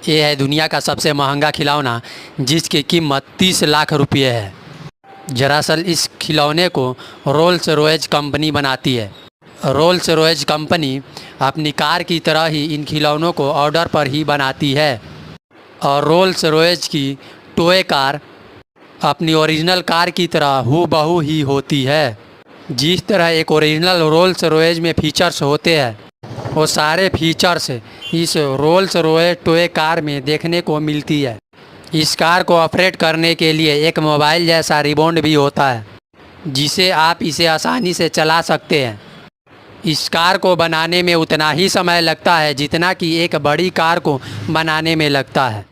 ये है दुनिया का सबसे महंगा खिलौना जिसकी कीमत 30 लाख रुपये है। दरअसल इस खिलौने को रोल्स रॉयस कंपनी बनाती है। रोल्स रॉयस कंपनी अपनी कार की तरह ही इन खिलौनों को ऑर्डर पर ही बनाती है और रोल्स रॉयस की टॉय कार अपनी ओरिजिनल कार की तरह हूबहू ही होती है। जिस तरह एक ओरिजिनल रोल्स रॉयस में फीचर्स होते हैं वो सारे फीचर्स इस रोल्स रॉयस टॉय कार में देखने को मिलती है। इस कार को ऑपरेट करने के लिए एक मोबाइल जैसा रिमोट भी होता है जिसे आप इसे आसानी से चला सकते हैं। इस कार को बनाने में उतना ही समय लगता है जितना कि एक बड़ी कार को बनाने में लगता है।